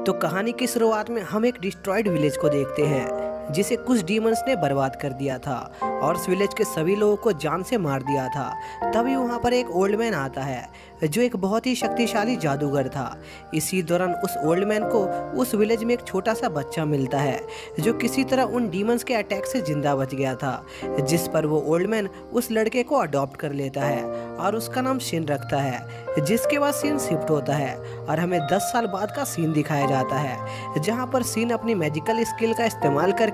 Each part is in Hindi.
तो कहानी की शुरुआत में हम एक डिस्ट्रॉयड विलेज को देखते हैं जिसे कुछ डीमंस ने बर्बाद कर दिया था और उस विलेज के सभी लोगों को जान से मार दिया था। तभी वहाँ पर एक ओल्ड मैन आता है जो एक बहुत ही शक्तिशाली जादूगर था। इसी दौरान उस ओल्ड मैन को उस विलेज में एक छोटा सा बच्चा मिलता है जो किसी तरह उन डीमंस के अटैक से जिंदा बच गया था, जिस पर वो ओल्ड मैन उस लड़के को अडॉप्ट कर लेता है और उसका नाम शिन रखता है। जिसके बाद सीन शिफ्ट होता है और हमें 10 साल बाद का सीन दिखाया जाता है जहां पर सीन अपनी मैजिकल स्किल का इस्तेमाल करके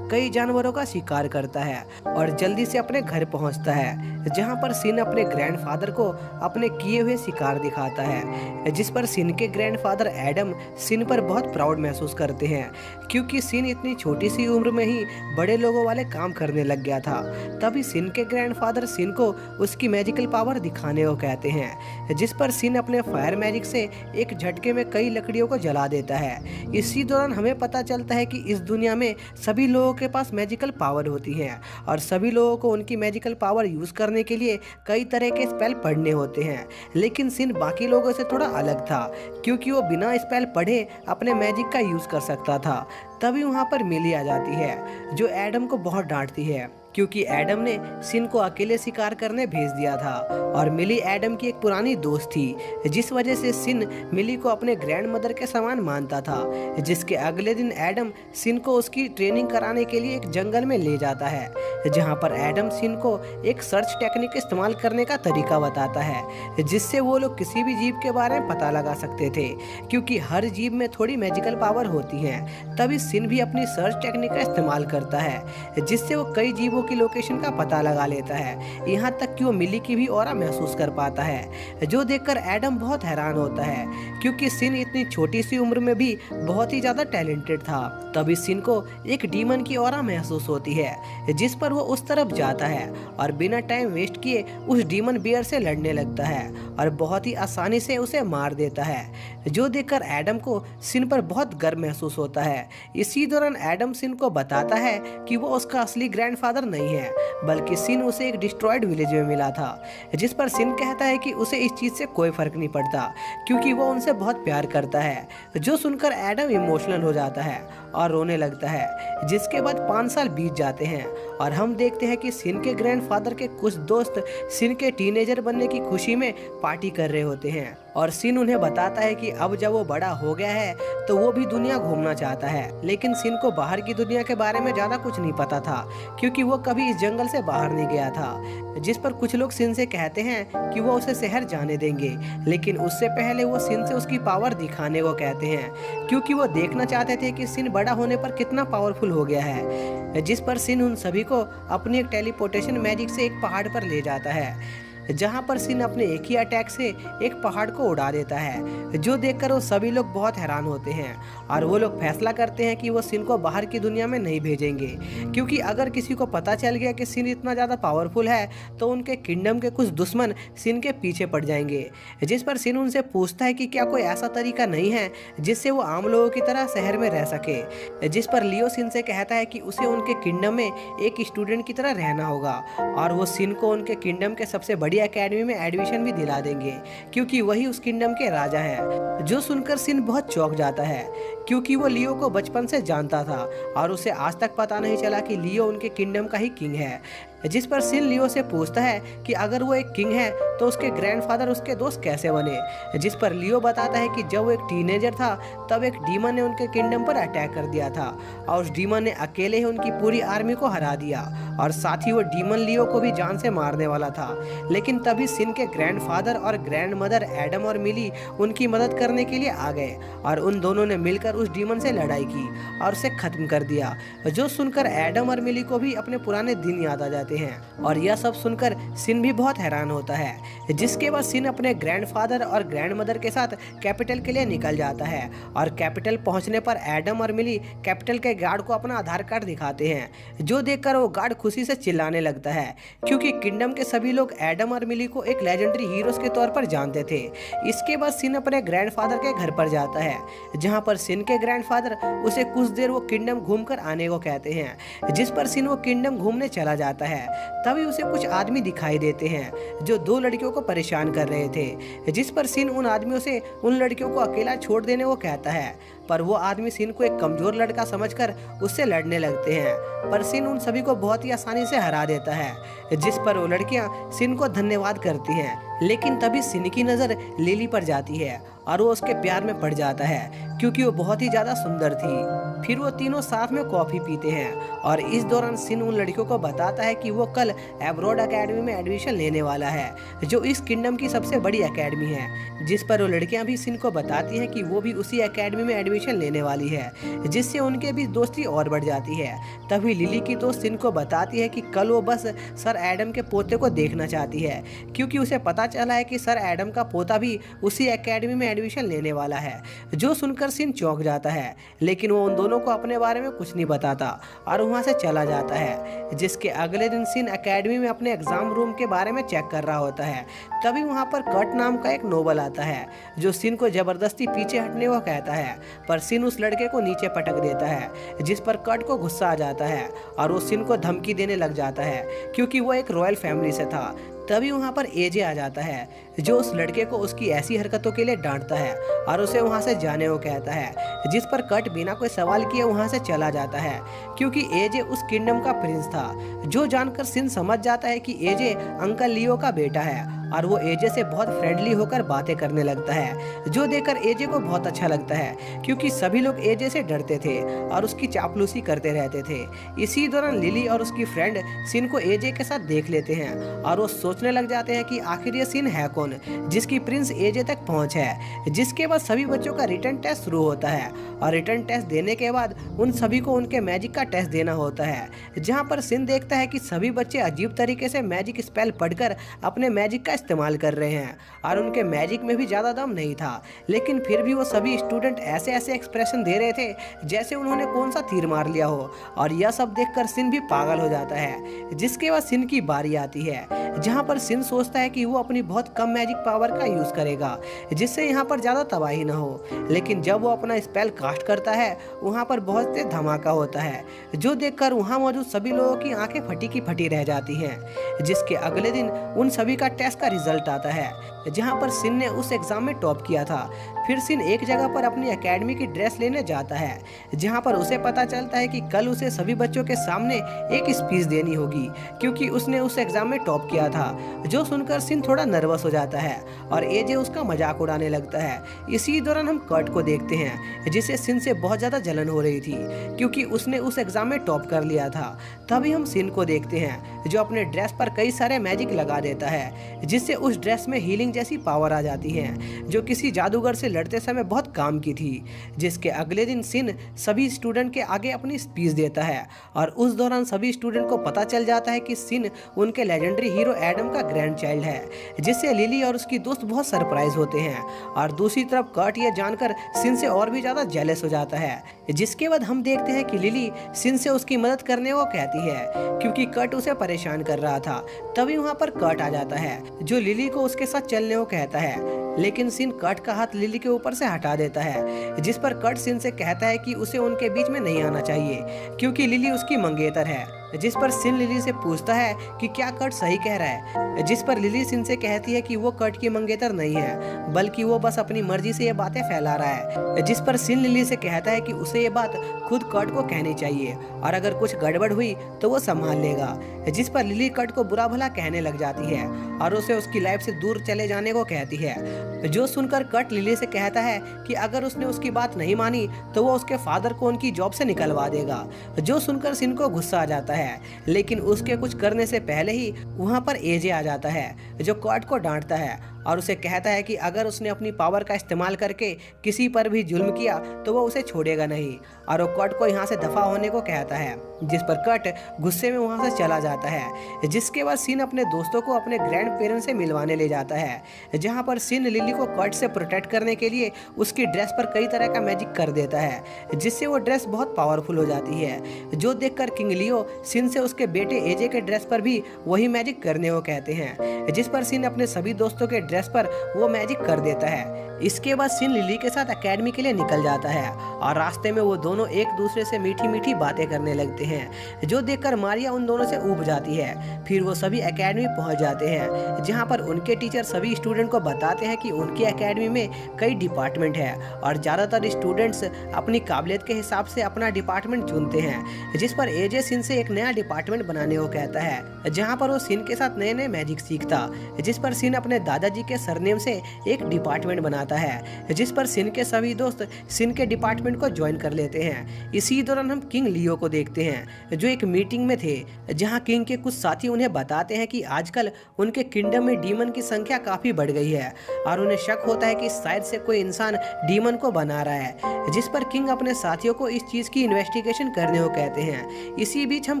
कई जानवरों का शिकार करता है और जल्दी से अपने घर पहुंचता है, जहां पर सीन अपने ग्रैंडफादर को अपने किए हुए शिकार दिखाता है। जिस पर सीन के ग्रैंडफादर एडम सीन पर बहुत प्राउड महसूस करते हैं क्योंकि सीन इतनी छोटी सी उम्र में ही बड़े लोगों वाले काम करने लग गया था। तभी सीन के ग्रैंडफादर सीन को उसकी मैजिकल पावर दिखाने को कहते हैं, जिस पर सीन अपने फायर मैजिक से एक झटके में कई लकड़ियों को जला देता है। इसी दौरान हमें पता चलता है कि इस दुनिया में सभी लोगों के पास मैजिकल पावर होती है और सभी लोगों को उनकी मैजिकल पावर यूज करने के लिए कई तरह के स्पेल पढ़ने होते हैं। लेकिन सीन बाकी लोगों से थोड़ा अलग था क्योंकि वो बिना स्पेल पढ़े अपने मैजिक का यूज कर सकता था। तभी वहाँ पर मिली आ जाती है जो एडम को बहुत डांटती है क्योंकि एडम ने सिन को अकेले शिकार करने भेज दिया था और मिली एडम की एक पुरानी दोस्त थी, जिस वजह से सिन मिली को अपने ग्रैंड मदर के समान मानता था। जिसके अगले दिन एडम सिन को उसकी ट्रेनिंग कराने के लिए एक जंगल में ले जाता है जहां पर एडम सिन को एक सर्च टेक्निक इस्तेमाल करने का तरीका बताता है जिससे वो लोग किसी भी जीव के बारे में पता लगा सकते थे क्योंकि हर जीव में थोड़ी मैजिकल पावर होती है। तभी सिन भी अपनी सर्च टेक्निक का इस्तेमाल करता है जिससे वो कई जीवों की लोकेशन का पता लगा लेता है, यहाँ तक कि वो मिली की भी ऑरा महसूस कर पाता है, जो देखकर एडम बहुत हैरान होता है क्योंकि सिन इतनी छोटी सी उम्र में भी बहुत ही ज्यादा टैलेंटेड था। तभी सिन को एक डीमन की ऑरा महसूस होती है जिस पर वो उस तरफ जाता है और बिना टाइम वेस्ट किए उस डीमन बियर से लड़ने लगता है और बहुत ही आसानी से उसे मार देता है, जो देखकर एडम को सिन पर बहुत गर्व महसूस होता है। इसी दौरान एडम सिन को बताता है कि वो उसका असली ग्रैंडफादर नहीं है बल्कि सिन उसे एक डिस्ट्रॉयड विलेज में मिला था, जिस पर सिन कहता है कि उसे इस चीज से कोई फर्क नहीं पड़ता क्योंकि वो उनसे बहुत प्यार करता है। जो सुनकर एडम इमोशनल हो जाता है और रोने लगता है। जिसके बाद 5 साल बीत जाते हैं और हम देखते हैं कि सिन के ग्रैंडफादर के कुछ दोस्त सिन के टीनेजर बनने की खुशी में पार्टी कर रहे होते हैं और सिन उन्हें बताता है कि अब जब वो बड़ा हो गया है तो वो भी दुनिया घूमना चाहता है। लेकिन सिन को बाहर की दुनिया के बारे में ज्यादा कुछ नहीं पता था क्योंकि वो कभी इस जंगल से बाहर नहीं गया था, जिस पर कुछ लोग सिन से कहते हैं कि वो उसे शहर जाने देंगे, लेकिन उससे पहले वो सिन से उसकी पावर दिखाने को कहते हैं क्योंकि वो देखना चाहते थे कि सिन बड़ा होने पर कितना पावरफुल हो गया है। जिस पर सिन उन सभी को अपनी एक टेलीपोर्टेशन मैजिक से एक पहाड़ पर ले जाता है जहां पर सिन अपने एक ही अटैक से एक पहाड़ को उड़ा देता है, जो देखकर वो सभी लोग बहुत हैरान होते हैं और वो लोग फैसला करते हैं कि वो सिन को बाहर की दुनिया में नहीं भेजेंगे क्योंकि अगर किसी को पता चल गया कि सिन इतना ज़्यादा पावरफुल है तो उनके किंगडम के कुछ दुश्मन सिन के पीछे पड़ जाएंगे। जिस पर सिन उनसे पूछता है कि क्या कोई ऐसा तरीका नहीं है जिससे वो आम लोगों की तरह शहर में रह सके, जिस पर लियो सिन से कहता है कि उसे उनके किंगडम में एक स्टूडेंट की तरह रहना होगा और वो सिन को उनके किंगडम के सबसे बड़ी एकेडमी में एडमिशन भी दिला देंगे क्योंकि वही उस किंगडम के राजा हैं। जो सुनकर सिन बहुत चौंक जाता है क्योंकि वो लियो को बचपन से जानता था और उसे आज तक पता नहीं चला कि लियो उनके किंगडम का ही किंग है। जिस पर सिन लियो से पूछता है कि अगर वो एक किंग है तो उसके ग्रैंडफादर उसके दोस्त कैसे बने, जिस पर लियो बताता है कि जब वो एक टीनेजर था तब एक डीमन ने उनके किंगडम पर अटैक कर दिया था और उस डीमन ने अकेले ही उनकी पूरी आर्मी को हरा दिया और साथ ही वो डीमन लियो को भी जान से मारने वाला था। लेकिन तभी सिन के ग्रैंडफादर और ग्रैंड मदर एडम और मिली उनकी मदद करने के लिए आ गए और उन दोनों ने मिलकर उस डीमन से लड़ाई की और उसे खत्म कर दिया। जो सुनकर एडम और मिली को भी अपने पुराने दिन याद आ जाते हैं और यह सब सुनकर सिन भी बहुत हैरान होता है। जिसके बाद सिन अपने ग्रैंडफादर और ग्रैंड मदर के साथ कैपिटल के लिए निकल जाता है और कैपिटल पहुंचने पर एडम और मिली कैपिटल के गार्ड को अपना आधार कार्ड दिखाते हैं, जो देखकर वो गार्ड खुशी से चिल्लाने लगता है क्योंकि किंगडम के सभी लोग एडम और मिली को एक लेजेंडरी हीरोज के तौर पर जानते थे। इसके बाद सिन अपने ग्रैंडफादर के घर पर जाता है जहां पर सिन के ग्रैंडफादर उसे कुछ देर वो किंगडम घूमकर आने को कहते हैं, जिस पर सिन वो किंगडम घूमने चला जाता है। तभी उसे कुछ आदमी दिखाई देते हैं जो 2 लड़कियों को परेशान कर रहे थे, जिस पर सिन उन आदमियों से उन लड़कियों को अकेला छोड़ देने को कहता है। पर वो आदमी सिन को एक कमजोर लड़का समझकर उससे लड़ने लगते हैं। पर सिन उन सभी को बहुत ही आसानी से हरा देता है, जिस पर वो लड़कियां सिन को धन्यवाद करती हैं। लेकिन तभी सिन की नज़र लिली पर जाती है और वो उसके प्यार में पड़ जाता है, क्योंकि वो बहुत ही ज़्यादा सुंदर थी। फिर वो तीनों साथ में कॉफ़ी पीते हैं और इस दौरान सिन उन लड़कियों को बताता है कि वो कल एब्रॉड एकेडमी में एडमिशन लेने वाला है, जो इस किंगडम की सबसे बड़ी एकेडमी है। जिस पर वो लड़कियां भी सिन को बताती हैं कि वो भी उसी एकेडमी में एडमिशन लेने वाली है, जिससे उनके बीच दोस्ती और बढ़ जाती है। तभी लिली की दोस्त सिन को बताती है कि कल वो बस सर एडम के पोते को देखना चाहती है, क्योंकि उसे पता चला है कि सर एडम का पोता भी उसी एकेडमी में एडमिशन लेने वाला है। जो सुनकर सिन चौंक जाता है, लेकिन वो उन दोनों को अपने बारे में कुछ नहीं बताता और वहाँ से चला जाता है। जिसके अगले दिन सिन एकेडमी में अपने एग्जाम रूम के बारे में चेक कर रहा होता है। तभी वहाँ पर कट नाम का एक नोबल आता है, जो सिन को जबरदस्ती पीछे हटने को कहता है, पर सिन उस लड़के को नीचे पटक देता है, जिस पर कट को गुस्सा आ जाता है और वो सिन को धमकी देने लग जाता है, क्योंकि वो एक रॉयल फैमिली से था। तभी वहाँ पर एजे आ जाता है, जो उस लड़के को उसकी ऐसी हरकतों के लिए डांटता है और उसे वहाँ से जाने को कहता है, जिस पर कट बिना कोई सवाल किए वहाँ से चला जाता है, क्योंकि एजे उस किंगडम का प्रिंस था। जो जानकर सिन समझ जाता है कि एजे अंकल लियो का बेटा है और वो एजे से बहुत फ्रेंडली होकर बातें करने लगता है, जो देखकर एजे को बहुत अच्छा लगता है, क्योंकि सभी लोग एजे से डरते थे और उसकी चापलूसी करते रहते थे। इसी दौरान लिली और उसकी फ्रेंड सिन को एजे के साथ देख लेते हैं और वो सोचने लग जाते हैं कि आखिर ये सिन है कौन, जिसकी प्रिंस एजे तक पहुंच है। जिसके बाद सभी बच्चों का रिटर्न टेस्ट शुरू होता है और रिटर्न टेस्ट देने के बाद उन सभी को उनके मैजिक का टेस्ट देना होता है, जहां पर सिन देखता है कि सभी बच्चे अजीब तरीके से मैजिक स्पेल पढ़कर अपने मैजिक का इस्तेमाल कर रहे हैं और उनके मैजिक में भी ज़्यादा दम नहीं था। लेकिन फिर भी वो सभी स्टूडेंट ऐसे ऐसे एक्सप्रेशन दे रहे थे जैसे उन्होंने कौन सा तीर मार लिया हो, और यह सब देखकर सिन भी पागल हो जाता है। जिसके बाद सिन की बारी आती है, जहां पर सिन सोचता है कि वो अपनी बहुत कम मैजिक पावर का यूज़ करेगा, जिससे यहाँ पर ज़्यादा तबाही ना हो। लेकिन जब वो अपना स्पेल कास्ट करता है, वहाँ पर बहुत तेज धमाका होता है, जो देखकर वहाँ मौजूद सभी लोगों की आंखें फटी की फटी रह जाती हैं। जिसके अगले दिन उन सभी का टेस्ट का रिजल्ट आता है, जहाँ पर सिन ने उस एग्जाम में टॉप किया था। फिर सिन एक जगह पर अपनी एकेडमी की ड्रेस लेने जाता है, जहाँ पर उसे पता चलता है कि कल उसे सभी बच्चों के सामने एक स्पीच देनी होगी, क्योंकि उसने उस एग्जाम में टॉप किया था। जो सुनकर सिन थोड़ा नर्वस हो जाता है और एजे उसका मजाक उड़ाने लगता है। इसी दौरान हम कट को देखते हैं, जिसे सिन से बहुत ज़्यादा जलन हो रही थी, क्योंकि उसने उस एग्जाम में टॉप कर लिया था। तभी हम सिन को देखते हैं, जो अपने ड्रेस पर कई सारे मैजिक लगा देता है, जिससे उस ड्रेस में हीलिंग जैसी पावर आ जाती है, जो किसी जादूगर से लड़ते समय बहुत काम की थी। जिसके अगले दिन सिन सभी स्टूडेंट के आगे अपनी स्पीच देता है और उस दौरान सभी स्टूडेंट को पता चल जाता है कि सिन उनके लेजेंडरी हीरो एडम का ग्रैंड चाइल्ड है, जिससे लिली और उसकी दोस्त बहुत सरप्राइज होते हैं। और दूसरी तरफ कट ये जानकर सिन से और भी ज़्यादा जेलस हो जाता है। जिसके बाद हम देखते हैं कि लिली सिन से उसकी मदद करने को कहती है, क्योंकि कट उसे परेशान कर रहा था। तभी वहाँ पर कट आ जाता है, जो लिली को उसके साथ चलने को कहता है, लेकिन सिन कट का हाथ लिली के ऊपर से हटा देता है, जिस पर कट सिन से कहता है कि उसे उनके बीच में नहीं आना चाहिए, क्योंकि लिली उसकी मंगेतर है। जिस पर सिन लिली से पूछता है कि क्या कट सही कह रहा है, जिस पर लिली सिन से कहती है कि वो कट की मंगेतर नहीं है, बल्कि वो बस अपनी मर्जी से ये बातें फैला रहा है। जिस पर सिन लिली से कहता है कि उसे ये बात खुद कट को कहनी चाहिए और अगर कुछ गड़बड़ हुई तो वो संभाल लेगा। जिस पर लिली कट को बुरा भला कहने लग जाती है और उसे उसकी लाइफ से दूर चले जाने को कहती है। जो सुनकर कट लिली से कहता है कि अगर उसने उसकी बात नहीं मानी तो वो उसके फादर को उनकी जॉब से निकलवा देगा। जो सुनकर सिन को गुस्सा आ जाता है, लेकिन उसके कुछ करने से पहले ही वहाँ पर एजे आ जाता है, जो कट को डांटता है और उसे कहता है कि अगर उसने अपनी पावर का इस्तेमाल करके किसी पर भी जुल्म किया तो वो उसे छोड़ेगा नहीं, और वो कट को यहाँ से दफा होने को कहता है। जिस पर कट गुस्से में वहाँ से चला जाता है। जिसके बाद सिन अपने दोस्तों को अपने ग्रैंड पेरेंट्स से मिलवाने ले जाता है, जहाँ पर सिन लिली को कट से प्रोटेक्ट करने के लिए उसकी ड्रेस पर कई तरह का मैजिक कर देता है, जिससे वो ड्रेस बहुत पावरफुल हो जाती है। जो देखकर किंग लियो सिन से उसके बेटे एजे के ड्रेस पर भी वही मैजिक करने को कहते हैं, जिस पर सिन अपने सभी दोस्तों के ड्रेस पर वो मैजिक कर देता है। इसके बाद सिन लिली के साथ एकेडमी के लिए निकल जाता है और रास्ते में वो दोनों एक दूसरे से मीठी मीठी बातें करने लगते हैं, जो देखकर मारिया उन दोनों से ऊब जाती है। फिर वो सभी एकेडमी पहुंच जाते हैं, जहां पर उनके टीचर सभी स्टूडेंट को बताते हैं कि उनकी एकेडमी में कई डिपार्टमेंट है और ज़्यादातर स्टूडेंट्स अपनी काबिलियत के हिसाब से अपना डिपार्टमेंट चुनते हैं, जिस पर एजे सिन से एक नया डिपार्टमेंट बनाने को कहता है, जहाँ पर वो सिन के साथ नए नए मैजिक सीखता, जिस पर सिन अपने दादाजी के सरनेम से एक डिपार्टमेंट बनाता है, जिस पर सिन के सभी दोस्त सिन के डिपार्टमेंट को ज्वाइन कर लेते हैं। इसी दौरान हम किंग लियो को देखते हैं, जो एक मीटिंग में थे, जहां किंग के कुछ साथी उन्हें बताते हैं कि आजकल उनके किंगडम में डीमन की संख्या काफी बढ़ गई है और उन्हें शक होता है कि शायद से कोई इंसान डीमन को बना रहा है, जिस पर किंग अपने साथियों को इस चीज की इन्वेस्टिगेशन करने को कहते हैं। इसी बीच हम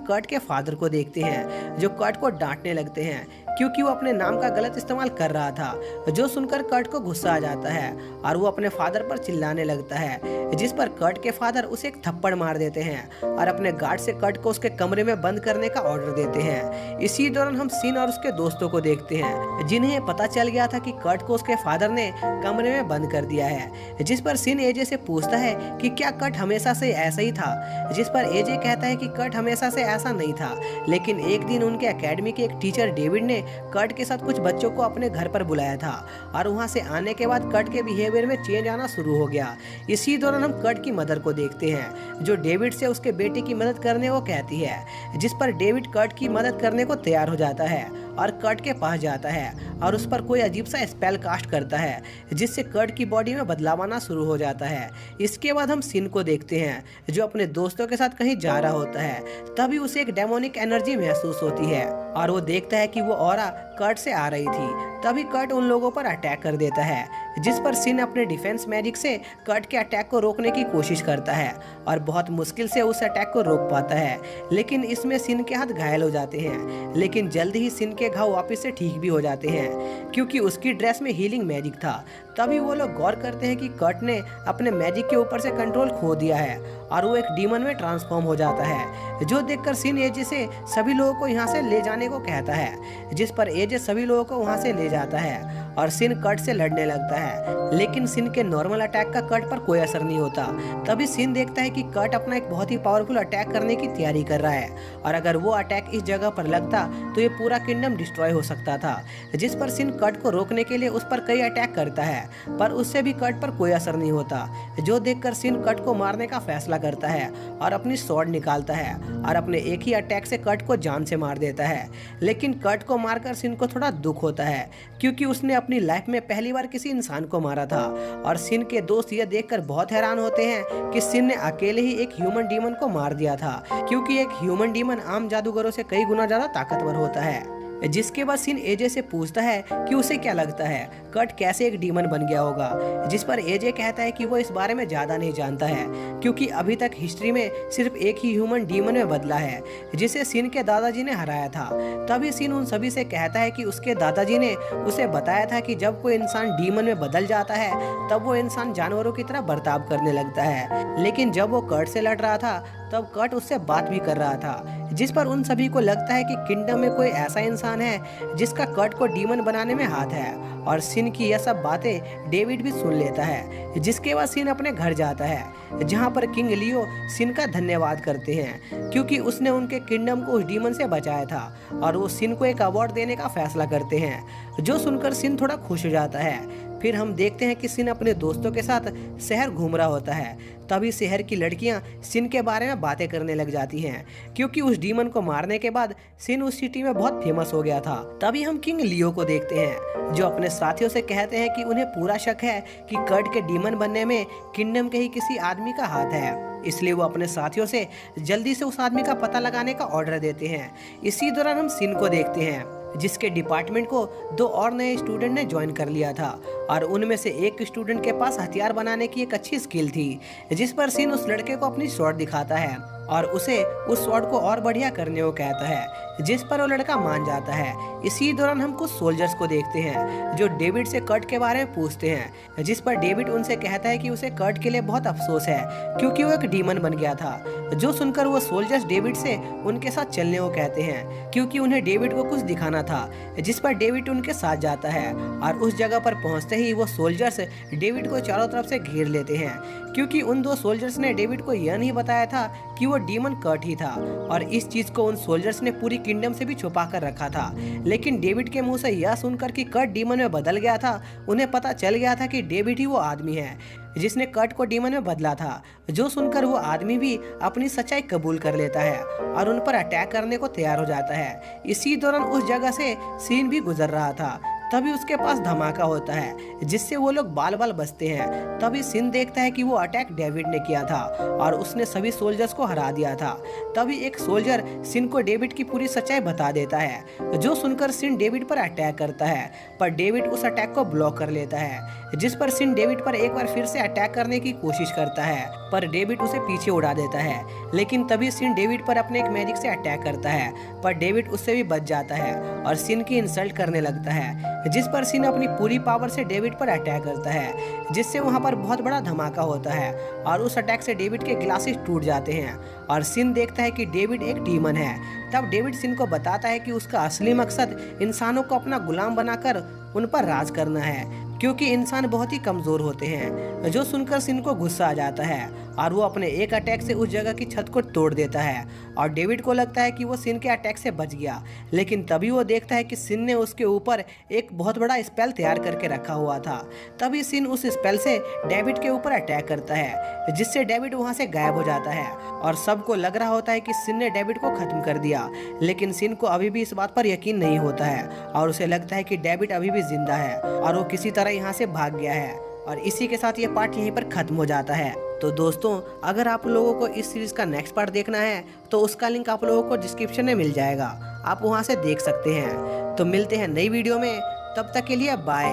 कर्ट के फादर को देखते हैं, जो कर्ट को डांटने लगते हैं क्योंकि वो अपने नाम का गलत इस्तेमाल कर रहा था, जो सुनकर कर्ट को गुस्सा आ जाता है और वो अपने फादर पर चिल्लाने लगता है, जिस पर कर्ट के फादर उसे एक थप्पड़ मार देते हैं और अपने गार्ड से कर्ट को उसके कमरे में बंद करने का ऑर्डर देते हैं। इसी दौरान हम सिन और उसके दोस्तों को देखते हैं, जिन्हें पता चल गया था कि कर्ट को उसके फादर ने कमरे में बंद कर दिया है, जिस पर सिन एजे से पूछता है कि क्या कर्ट हमेशा से ऐसा ही था, जिस पर एजे कहता है कि कर्ट हमेशा से ऐसा नहीं था, लेकिन एक दिन उनके एकेडमी के एक टीचर डेविड ने कर्ट के साथ कुछ बच्चों को अपने घर पर बुलाया था और वहां से आने के बाद कर्ट के बिहेवियर में चेंज आना शुरू हो गया। इसी दौरान हम कर्ट की मदर को देखते हैं, जो डेविड से उसके बेटे की मदद करने को कहती है, जिस पर डेविड कर्ट की मदद करने को तैयार हो जाता है और कर्ट के पास जाता है और उस पर कोई अजीब सा स्पेल कास्ट करता है, जिससे कर्ट की बॉडी में बदलाव आना शुरू हो जाता है। इसके बाद हम सिन को देखते हैं, जो अपने दोस्तों के साथ कहीं जा रहा होता है। तभी उसे एक डेमोनिक एनर्जी महसूस होती है और वो देखता है कि वो ऑरा कर्ट से आ रही थी। तभी कर्ट उन लोगों पर अटैक कर देता है, जिस पर सिन अपने डिफेंस मैजिक से कर्ट के अटैक को रोकने की कोशिश करता है और बहुत मुश्किल से उस अटैक को रोक पाता है, लेकिन इसमें सिन के हाथ घायल हो जाते हैं। लेकिन जल्द ही सिन के घाव वापस से ठीक भी हो जाते हैं, क्योंकि उसकी ड्रेस में हीलिंग मैजिक था। तभी वो लोग गौर करते हैं कि कर्ट ने अपने मैजिक के ऊपर से कंट्रोल खो दिया है और वो एक डीमन में ट्रांसफॉर्म हो जाता है, जो देखकर सिन एजे से सभी लोगों को यहाँ से ले जाने को कहता है, जिस पर एजे सभी लोगों को वहाँ से ले जाता है और सिन कर्ट से लड़ने लगता है, लेकिन सिन के नॉर्मल अटैक का कर्ट पर कोई असर नहीं होता। तभी सिन देखता है कि कर्ट अपना एक बहुत ही पावरफुल अटैक करने की तैयारी कर रहा है और अगर वो अटैक इस जगह पर लगता तो ये पूरा किंगडम डिस्ट्रॉय हो सकता था, जिस पर सिन कर्ट को रोकने के लिए उस पर कई अटैक करता है, पर उससे भी कर्ट पर कोई असर नहीं होता, जो देखकर सिन कर्ट को मारने का फैसला करता है और अपनी स्वॉर्ड निकालता है और अपने एक ही अटैक से कर्ट को जान से मार देता है। लेकिन कर्ट को मारकर सिन को थोड़ा दुख होता है, क्योंकि उसने अपनी लाइफ में पहली बार किसी इंसान को मारा था और सिन के दोस्त यह देखकर बहुत हैरान होते हैं कि सिन ने अकेले ही एक ह्यूमन डीमन को मार दिया था, क्योंकि एक ह्यूमन डीमन आम जादूगरों से कई गुना ज्यादा ताकतवर होता है। जिसके बाद सिन एजे से पूछता है कि उसे क्या लगता है कर्ट कैसे एक डीमन बन गया होगा, जिस पर एजे कहता है कि वो इस बारे में ज़्यादा नहीं जानता है, क्योंकि अभी तक हिस्ट्री में सिर्फ एक ही ह्यूमन डीमन में बदला है, जिसे सिन के दादाजी ने हराया था। तभी सिन उन सभी से कहता है कि उसके दादाजी ने उसे बताया था कि जब कोई इंसान डीमन में बदल जाता है तब वो इंसान जानवरों की तरह बर्ताव करने लगता है, लेकिन जब वो कर्ट से लड़ रहा था तब कर्ट उससे बात भी कर रहा था, जिस पर उन सभी को लगता है कि किंगडम में कोई ऐसा इंसान है जिसका कर्ट को डीमन बनाने में हाथ है और सिन की यह सब बातें डेविड भी सुन लेता है। जिसके बाद सिन अपने घर जाता है, जहां पर किंग लियो सिन का धन्यवाद करते हैं, क्योंकि उसने उनके किंगडम को उस डीमन से बचाया था और वो सिन को एक अवार्ड देने का फैसला करते हैं, जो सुनकर सिन थोड़ा खुश हो जाता है। फिर हम देखते हैं कि सिन अपने दोस्तों के साथ शहर घूम रहा होता है। तभी शहर की लड़कियां सिन के बारे में बातें करने लग जाती हैं, क्योंकि उस डीमन को मारने के बाद सिन उस सिटी में बहुत फेमस हो गया था। तभी हम किंग लियो को देखते हैं, जो अपने साथियों से कहते हैं कि उन्हें पूरा शक है कि कर्ट के डीमन बनने में किंगडम के ही किसी आदमी का हाथ है, इसलिए वो अपने साथियों से जल्दी से उस आदमी का पता लगाने का ऑर्डर देते हैं। इसी दौरान हम सिन को देखते हैं, जिसके डिपार्टमेंट को 2 और नए स्टूडेंट ने ज्वाइन कर लिया था और उनमें से एक स्टूडेंट के पास हथियार बनाने की एक अच्छी स्किल थी, जिस पर सिन उस लड़के को अपनी स्वॉर्ड दिखाता है और उसे उस स्वॉर्ड को और बढ़िया करने को कहता है, जिस पर वो लड़का मान जाता है। इसी दौरान हम कुछ सोल्जर्स को देखते हैं जो डेविड से कर्ट के बारे में पूछते हैं, जिस पर डेविड उनसे कहता है कि उसे कर्ट के लिए बहुत अफसोस है क्योंकि वो एक डीमन बन गया था। जो सुनकर वो सोल्जर्स डेविड से उनके साथ चलने को कहते हैं क्योंकि उन्हें डेविड को कुछ दिखाना था, जिस पर डेविड उनके साथ जाता है। और उस जगह पर पहुंचते ही वो सोल्जर्स डेविड को चारों तरफ से घेर लेते हैं क्योंकि उन दो सोल्जर्स ने डेविड को यह नहीं बताया था कि वो डीमन कर्ट ही था, और इस चीज को उन सोल्जर्स ने पूरी किंगडम से भी छुपा कर रखा था। लेकिन डेविड के मुंह से यह सुनकर कि कर्ट डीमन में बदल गया था, उन्हें पता चल गया था कि डेविड ही वो आदमी है जिसने कर्ट को डीमन में बदला था। जो सुनकर वो आदमी भी अपनी सच्चाई कबूल कर लेता है और उन पर अटैक करने को तैयार हो जाता है। इसी दौरान उस जगह से सीन भी गुजर रहा था, तभी उसके पास धमाका होता है जिससे वो लोग बाल बाल बचते हैं। तभी सिन देखता है कि वो अटैक डेविड ने किया था और उसने सभी सोल्जर्स को हरा दिया था। तभी एक सोल्जर सिन को डेविड की पूरी सच्चाई बता देता है, जो सुनकर सिन डेविड पर अटैक करता है, पर डेविड उस अटैक को ब्लॉक कर लेता है। जिस पर सिन डेविड पर एक बार फिर से अटैक करने की कोशिश करता है, पर डेविड उसे पीछे उड़ा देता है। लेकिन तभी सिन डेविड पर अपने एक मैजिक से अटैक करता है, पर डेविड उससे भी बच जाता है और सिन की इंसल्ट करने लगता है, जिस पर सिन अपनी पूरी पावर से डेविड पर अटैक करता है, जिससे वहां पर बहुत बड़ा धमाका होता है और उस अटैक से डेविड के ग्लासेस टूट जाते हैं और सिन देखता है कि डेविड एक डीमन है। तब डेविड सिन को बताता है कि उसका असली मकसद इंसानों को अपना गुलाम बनाकर उन पर राज करना है, क्योंकि इंसान बहुत ही कमजोर होते हैं। जो सुनकर सिन को गुस्सा आ जाता है और वो अपने एक अटैक से उस जगह की छत को तोड़ देता है और डेविड को लगता है कि वो सिन के अटैक से बच गया। लेकिन तभी वो देखता है कि सिन ने उसके ऊपर एक बहुत बड़ा स्पेल तैयार करके रखा हुआ था। तभी सिन उस स्पेल से डेविड के ऊपर अटैक करता है, जिससे डेविड वहां से गायब हो जाता है और सबको लग रहा होता है कि सिन ने डेविड को खत्म कर दिया। लेकिन सिन को अभी भी इस बात पर यकीन नहीं होता है और उसे लगता है कि डेविड अभी भी जिंदा है और वो किसी तरह यहाँ से भाग गया है। और इसी के साथ ये पार्ट यहीं पर खत्म हो जाता है। तो दोस्तों, अगर आप लोगों को इस सीरीज का नेक्स्ट पार्ट देखना है तो उसका लिंक आप लोगों को डिस्क्रिप्शन में मिल जाएगा, आप वहां से देख सकते हैं। तो मिलते हैं नई वीडियो में, तब तक के लिए बाय।